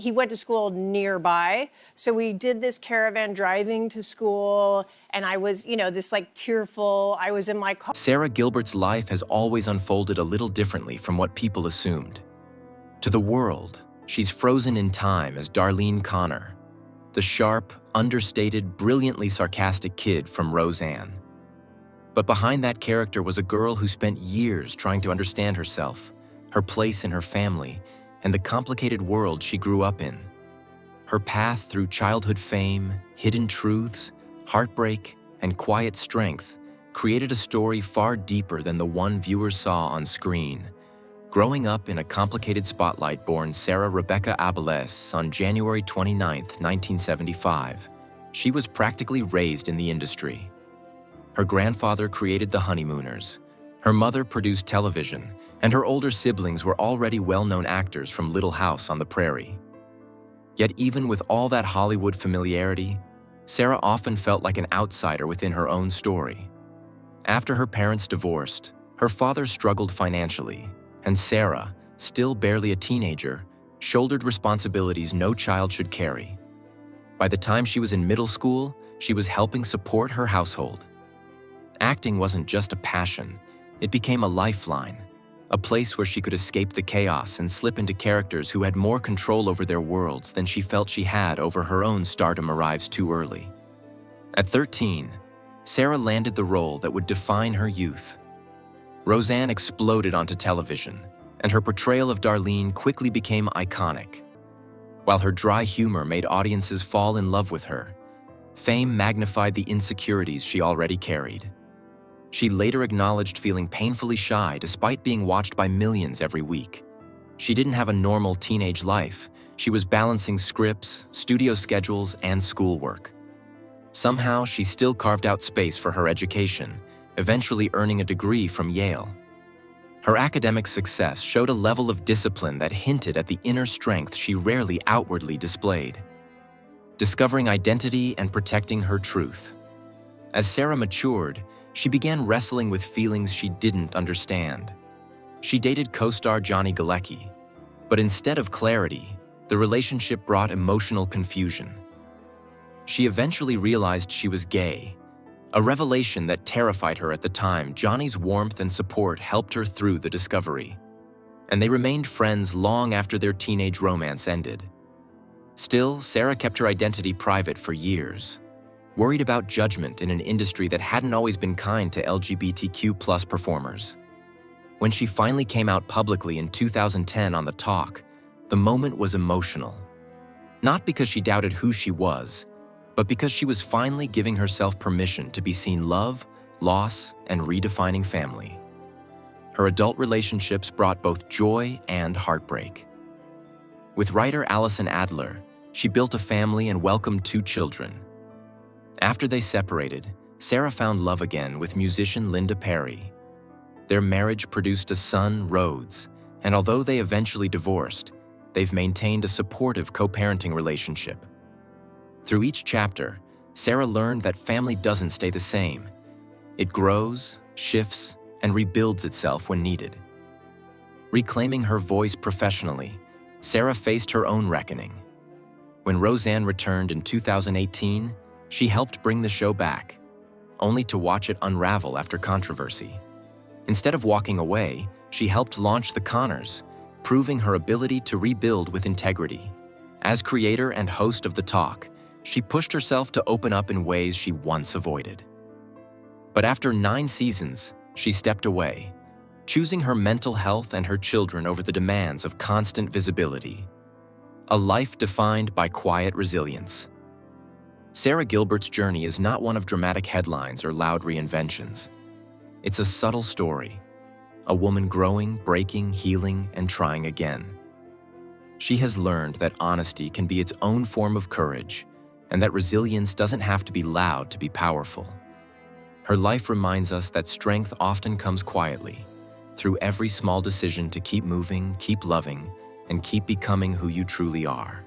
he went to school nearby. So we did this caravan driving to school, and I was, this like tearful, I was in my car. Sara Gilbert's life has always unfolded a little differently from what people assumed. To the world, she's frozen in time as Darlene Connor, the sharp, understated, brilliantly sarcastic kid from Roseanne. But behind that character was a girl who spent years trying to understand herself, her place in her family, and the complicated world she grew up in. Her path through childhood fame, hidden truths, heartbreak, and quiet strength created a story far deeper than the one viewers saw on screen. Growing up in a complicated spotlight born Sarah Rebecca Abeles on January 29, 1975, she was practically raised in the industry. Her grandfather created The Honeymooners, her mother produced television, and her older siblings were already well-known actors from Little House on the Prairie. Yet even with all that Hollywood familiarity, Sara often felt like an outsider within her own story. After her parents divorced, her father struggled financially, and Sara, still barely a teenager, shouldered responsibilities no child should carry. By the time she was in middle school, she was helping support her household. Acting wasn't just a passion, it became a lifeline, a place where she could escape the chaos and slip into characters who had more control over their worlds than she felt she had over her own stardom arrives too early. At 13, Sara landed the role that would define her youth. Roseanne exploded onto television, and her portrayal of Darlene quickly became iconic. While her dry humor made audiences fall in love with her, fame magnified the insecurities she already carried. She later acknowledged feeling painfully shy despite being watched by millions every week. She didn't have a normal teenage life. She was balancing scripts, studio schedules, and schoolwork. Somehow, she still carved out space for her education, eventually earning a degree from Yale. Her academic success showed a level of discipline that hinted at the inner strength she rarely outwardly displayed. Discovering identity and protecting her truth. As Sara matured, she began wrestling with feelings she didn't understand. She dated co-star Johnny Galecki, but instead of clarity, the relationship brought emotional confusion. She eventually realized she was gay, a revelation that terrified her at the time. Johnny's warmth and support helped her through the discovery, and they remained friends long after their teenage romance ended. Still, Sara kept her identity private for years, worried about judgment in an industry that hadn't always been kind to LGBTQ+ performers. When she finally came out publicly in 2010 on The Talk, the moment was emotional. Not because she doubted who she was, but because she was finally giving herself permission to be seen love, loss, and redefining family. Her adult relationships brought both joy and heartbreak. With writer Allison Adler, she built a family and welcomed 2 children. After they separated, Sara found love again with musician Linda Perry. Their marriage produced a son, Rhodes, and although they eventually divorced, they've maintained a supportive co-parenting relationship. Through each chapter, Sara learned that family doesn't stay the same. It grows, shifts, and rebuilds itself when needed. Reclaiming her voice professionally, Sara faced her own reckoning. When Roseanne returned in 2018, she helped bring the show back, only to watch it unravel after controversy. Instead of walking away, she helped launch The Connors, proving her ability to rebuild with integrity. As creator and host of The Talk, she pushed herself to open up in ways she once avoided. But after 9 seasons, she stepped away, choosing her mental health and her children over the demands of constant visibility. A life defined by quiet resilience. Sara Gilbert's journey is not one of dramatic headlines or loud reinventions. It's a subtle story, a woman growing, breaking, healing, and trying again. She has learned that honesty can be its own form of courage, and that resilience doesn't have to be loud to be powerful. Her life reminds us that strength often comes quietly, through every small decision to keep moving, keep loving, and keep becoming who you truly are.